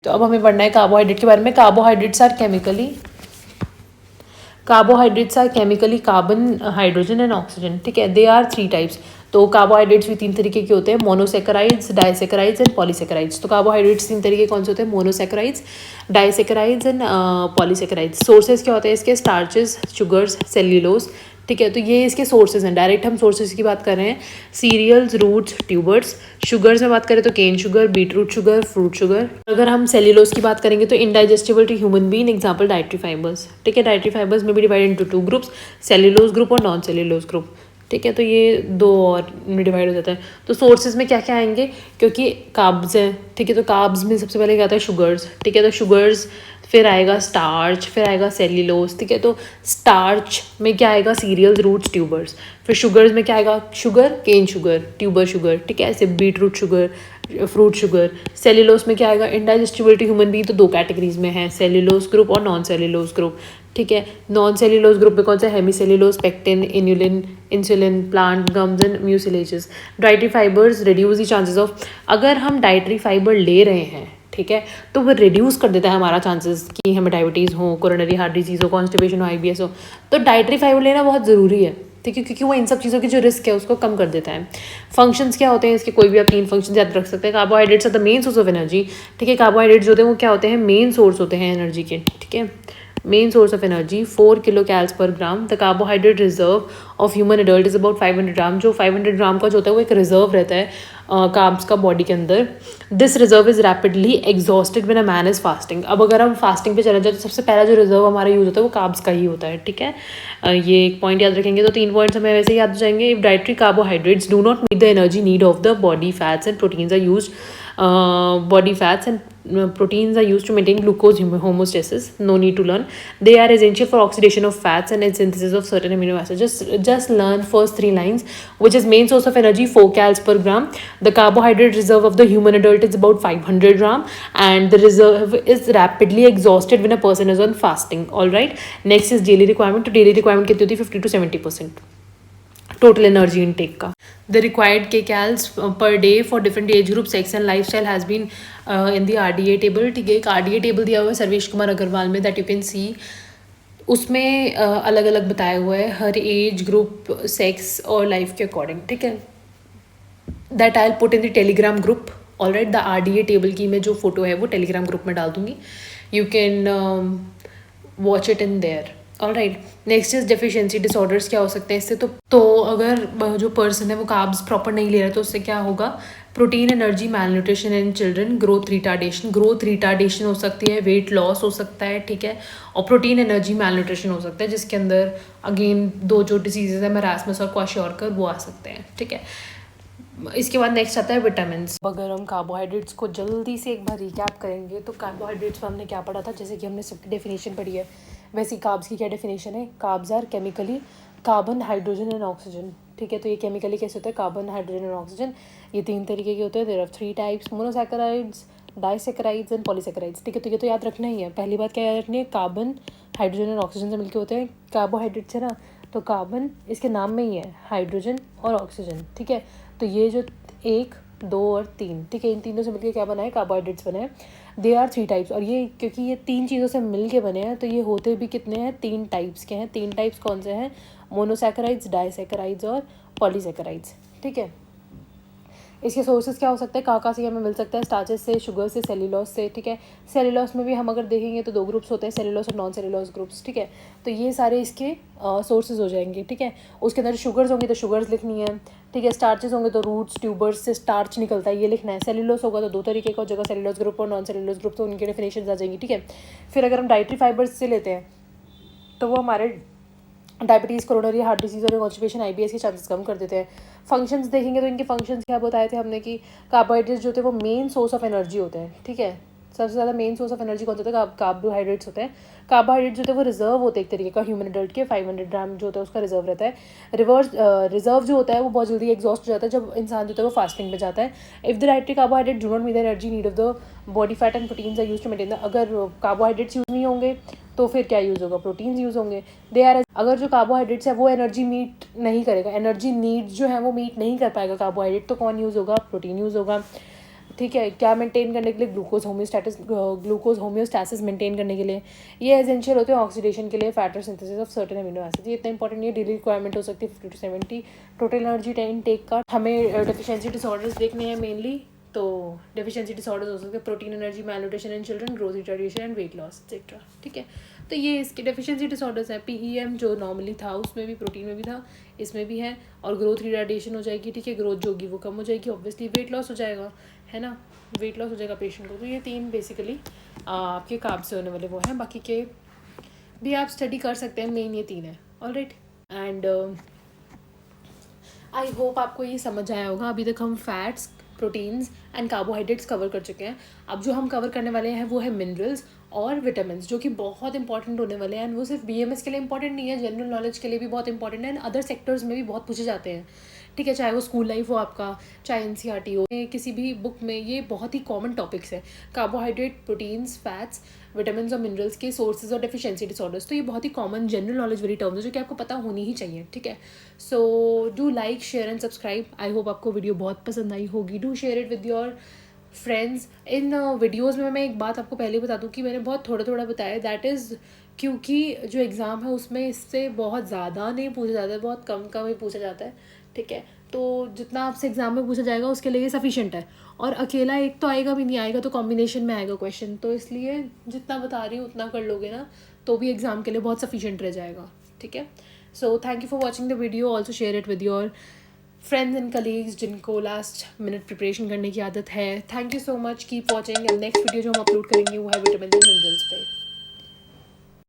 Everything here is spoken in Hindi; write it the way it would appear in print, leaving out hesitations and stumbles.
तो अब हमें पढ़ना है कार्बोहाइड्रेट के बारे में। Carbohydrates are chemically carbon, hydrogen and oxygen, ठीक है। They are 3 types. तो कार्बोहाइड्रेट्स भी 3 तरीके के होते हैं, मोनोसेकेराइड्स, डाइसेकेराइड्स एंड पॉलीसेकेराइड्स। तो कार्बोहाइड्रेट्स 3 तरीके कौन से होते हैं? Monosaccharides, disaccharides and polysaccharides. Sources क्या होते हैं इसके? स्टार्चेस, शुगर्स, सेल्यूलोज, ठीक है। तो ये इसके सोर्सेज हैं। डायरेक्ट हम सोर्सेज की बात कर रहे हैं, सीरियल्स, रूट्स, ट्यूबर्स। शुगर्स में बात करें तो cane sugar, beetroot sugar, fruit sugar. अगर हम सेल्यूलोज की बात करेंगे तो indigestible to human being, example dietary fibres, ठीक है। डाइटरी फाइबर्स में भी divide into 2 groups, cellulose group और नॉन सेल्यूलोज ग्रुप, ठीक है। तो ये 2 और में डिवाइड हो जाता है। तो सोर्सेज में क्या क्या आएंगे? क्योंकि कार्ब्स हैं, ठीक है। तो कार्ब्स में सबसे पहले क्या आता है? शुगर्स, ठीक है। तो शुगर्स, फिर आएगा स्टार्च, फिर आएगा सेल्यूलोज, ठीक है। तो स्टार्च में क्या आएगा? Cereals, roots, tubers. फिर शुगर्स में क्या आएगा? Sugar, cane sugar, tuber sugar, ठीक है। ऐसे beetroot sugar, fruit sugar. Cellulose में क्या आएगा? इनडाइजेस्टिबिलिटी ह्यूमन बीइंग तो 2 कैटेगरीज में है, सेल्यूलोज ग्रुप और नॉन सेल्यूलोज ग्रुप, ठीक है। नॉन सेल्यूलोज ग्रुप में कौन सा? Hemicellulose, pectin, inulin, insulin, plant gums and mucilages. Dietary fibres reduce the chances of, अगर हम डाइटरी फाइबर ले रहे हैं, ठीक है, तो वो रिड्यूस कर देता है हमारा चांसेस कि हमें डायबिटीज़ हो, कोरोनरी हार्ट डिजीज़ हो, कॉन्स्टिपेशन हो, IBS हो। तो डाइटरी फाइबर लेना बहुत ज़रूरी है, ठीक है, क्योंकि वो इन सब चीज़ों की जो रिस्क है उसको कम कर देता है। फंक्शंस क्या होते हैं इसके? कोई भी आप 3 फंक्शन याद रख सकते हैं। Carbohydrates are the main source of energy, ठीक है। कार्बोहाइड्रेट्स जो होते हैं वो क्या होते हैं? मेन सोर्स होते हैं एनर्जी के, ठीक है। Main source of energy 4 kilo cals पर gram. The carbohydrate reserve of human adult is about 500 gram. जो 500 ग्राम का जो होता है वो एक रिजर्व रहता है कार्ब्स का बॉडी के अंदर। This reserve is rapidly exhausted when a man is fasting. अब अगर हम फास्टिंग पे चले जाए तो सबसे पहला जो रिजर्व हमारा यूज होता है वो कार्ब्स का ही होता है, ठीक है। ये एक पॉइंट याद रखेंगे तो 3 पॉइंट्स हमें वैसे ही याद हो जाएंगे। If dietary carbohydrates do not meet the energy need of the body, fats and proteins are used, body fats and proteins are used to maintain glucose homeostasis. No need to learn. They are essential for oxidation of fats and synthesis of certain amino acids. Just learn first 3 lines, which is main source of energy 4 cals per gram. The carbohydrate reserve of the human adult is about 500 gram, and the reserve is rapidly exhausted when a person is on fasting. All right. Next is daily requirement. तो daily requirement कितनी होती है? 50 to 70% टोटल एनर्जी इनटेक का। The required k cals per day for different age group, sex and lifestyle has been in the RDA table, ठीक है। एक RDA टेबल दिया हुआ है सर्वेश कुमार अग्रवाल में, दैट यू कैन सी। उसमें अलग अलग बताया हुआ है हर एज ग्रुप, सेक्स और लाइफ के अकॉर्डिंग, ठीक है। That I will put in the Telegram group. Alright, the RDA table की मैं जो फोटो है वो टेलीग्राम ग्रुप में डाल दूंगी। You can watch it in their. Alright, next is deficiency disorders. क्या हो सकते हैं इससे? तो अगर जो पर्सन है वो कार्ब्स प्रॉपर नहीं ले रहा है तो उससे क्या होगा? Protein energy malnutrition in children, growth retardation हो सकती है, वेट लॉस हो सकता है, ठीक है। और प्रोटीन एनर्जी मैलन्यूट्रिशन हो सकता है जिसके अंदर अगेन 2 जो डिजीजेज है, मैरास्मस और क्वाशियोरकर, वो आ सकते हैं, ठीक है। इसके बाद नेक्स्ट आता है विटामिन। अगर हम कार्बोहाइड्रेट्स को जल्दी से एक बार रिकैप करेंगे तो कार्बोहाइड्रेट्स में हमने क्या पढ़ा था? जैसे कि हमने सबकी डेफिनेशन पढ़ी है, वैसे कार्ब्स की क्या डेफिनेशन है? Carbs are chemically carbon, hydrogen and oxygen, ठीक है। तो ये केमिकली कैसे होता है? Carbon, hydrogen and oxygen. ये 3 तरीके के होते हैं। There are 3 types, monosaccharides, disaccharides and polysaccharides, ठीक है। तो ये तो याद रखना ही है। पहली बात क्या याद रखनी है? कार्बन, हाइड्रोजन एंड ऑक्सीजन से मिलकर होते हैं कार्बोहाइड्रेट्स, है ना। तो कार्बन इसके नाम में ही है, हाइड्रोजन और ऑक्सीजन, ठीक है। तो ये जो 1, 2 और 3, ठीक है, इन तीनों से मिलकर क्या बना है? कार्बोहाइड्रेट्स बने हैं। They are 3 types. और ये क्योंकि ये 3 चीज़ों से मिल के बने हैं तो ये होते भी कितने हैं? 3 टाइप्स के हैं। 3 टाइप्स कौन से हैं? मोनोसैकेराइड्स, डाइसैकेराइड्स और पॉलीसैकेराइड्स, ठीक है। इसके सोर्सेज क्या हो सकते हैं? कहाँ से हमें मिल सकता है? स्टार्चेस से, शुगर से, सेल्यूलोज से, ठीक है। सेल्यूलोज में भी हम अगर देखेंगे तो 2 ग्रुप्स होते हैं, सेल्यूलोज और नॉन सेल्यूलोज ग्रुप्स, ठीक है। तो ये सारे इसके सोर्सेज हो जाएंगे, ठीक है। उसके अंदर शुगर्स होंगी तो शुगर्स लिखनी है, ठीक है। स्टार्चेस होंगे तो रूट्स, ट्यूबर्स से स्टार्च निकलता है, ये लिखना है। सेल्यूलोज होगा तो 2 तरीके का जगह, सेल्यूलोज ग्रुप और नॉन सेल्यूलोज ग्रुप, तो उनकी डेफिनेशन आ जाएंगी, ठीक है। फिर अगर हम डाइटरी फाइबर्स से लेते हैं तो वो हमारे डायबिटीज़, कोरोनरी हार्ट डिजीज़ और कॉन्स्टिपेशन, IBS के चांसेस कम कर देते हैं। फंक्शंस देखेंगे तो इनके फंक्शंस क्या बताए थे हमने कि कार्बोहाइड्रेट्स जो होते हैं वो मेन सोर्स ऑफ एनर्जी होते हैं, ठीक है। सबसे ज़्यादा मेन सोर्स ऑफ एनर्जी कौन सा होता है? कार्बोहाइड्रेट्स होते हैं। कार्बोहाइड्रेट जो होते हैं वो रिजर्व होते हैं एक तरीके का, ह्यूमन एडल्ट के 500 ग्राम जो होता है उसका रिजर्व रहता है। रिजर्व जो होता है वो बहुत जल्दी एग्जॉस्ट हो जाता है जब इंसान जो होता है वो फास्टिंग पे जाता है। If the dietary carbohydrate do not meet the energy need of the body, fat and proteins are used to maintain the, अगर कार्बोहाइड्रेट्स यूज़ नहीं होंगे तो फिर क्या यूज़ होगा? प्रोटीन्स यूज़ होंगे। दे आर, अगर जो कार्बोहाइड्रेट्स है वो एनर्जी मीट नहीं करेगा, एनर्जी नीड्स जो है वो मीट नहीं कर पाएगा कार्बोहाइड्रेट, तो कौन यूज़ होगा? प्रोटीन यूज़ होगा। ठीक है, क्या मेंटेन करने के लिए? ग्लूकोज होम्योस्टैसिस मेंटेन करने के लिए। ये एसेंशियल होते हैं ऑक्सीडेशन के लिए, fatter synthesis of certain amino acid. ये इतना इंपॉर्टेंट नहीं है, डेली रिक्वायरमेंट हो सकती है 50 to 70 total energy time take का। हमें डेफिशिएंसी डिसऑर्डर्स देखने हैं मेनली, तो डेफिशिएंसी डिसऑर्डर्स हो सकते हैं protein energy malnutrition in children, growth retardation and weight loss etcetera. ठीक है, तो ये इसके डेफिशिएंसी डिसऑर्डर्स हैं। PEM जो नॉर्मली था उसमें भी, प्रोटीन में भी था, इसमें भी है। और ग्रोथ रिटार्डेशन हो जाएगी, ठीक है, ग्रोथ जो होगी वो कम हो जाएगी, ऑब्वियसली वेट लॉस हो जाएगा, है ना, वेट लॉस हो जाएगा पेशेंट को। तो ये 3 बेसिकली आपके कार्ब से होने वाले वो हैं, बाकी के भी आप स्टडी कर सकते हैं, मेन ये 3 है। ऑलराइट, एंड आई होप आपको ये समझ आया होगा। अभी तक हम fats, proteins and carbohydrates cover कर चुके हैं। अब जो हम कवर करने वाले हैं वो है मिनरल्स और विटामिन, जो कि बहुत इंपॉर्टेंट होने वाले हैं। एंड वो सिर्फ BMS के लिए इंपॉर्टेंट नहीं है, जनरल नॉलेज के लिए भी बहुत इंपॉर्टेंट है, एंड अदर सेक्टर्स में भी बहुत पूछे जाते हैं। ठीक है, चाहे वो स्कूल लाइफ हो आपका, चाहे NCERT हो, किसी भी बुक में ये बहुत ही कॉमन टॉपिक्स हैं। कार्बोहाइड्रेट, प्रोटीन्स, फैट्स, विटामिन और मिनरल्स के सोर्सेज और डेफिशिएंसी डिसऑर्डर्स। तो ये बहुत ही कॉमन जनरल नॉलेज वाली टर्म्स है जो कि आपको पता होनी ही चाहिए। ठीक है, so do like, share and subscribe. I hope आपको वीडियो बहुत पसंद आई होगी। Do share it with your friends. In videos में मैं एक बात आपको पहले बता दूँ कि मैंने बहुत थोड़ा थोड़ा बताया, दैट इज़ क्योंकि जो एग्ज़ाम है उसमें इससे बहुत ज़्यादा नहीं पूछा जाता है, बहुत कम कम ही पूछा जाता है। ठीक है, तो जितना आपसे एग्ज़ाम में पूछा जाएगा उसके लिए सफिशेंट है। और अकेला एक तो आएगा भी नहीं, आएगा तो कॉम्बिनेशन में आएगा क्वेश्चन, तो इसलिए जितना बता रही हूँ उतना कर लोगे ना तो भी एग्ज़ाम के लिए बहुत सफिशेंट रह जाएगा। ठीक है, so thank you for watching the video. Also share it with your friends and colleagues जिनको लास्ट मिनट प्रिपरेशन करने की आदत है। Thank you so much, keep watching. And next video जो हम अपलोड करेंगे वो है विटामिन एंड मिनरल्स पे।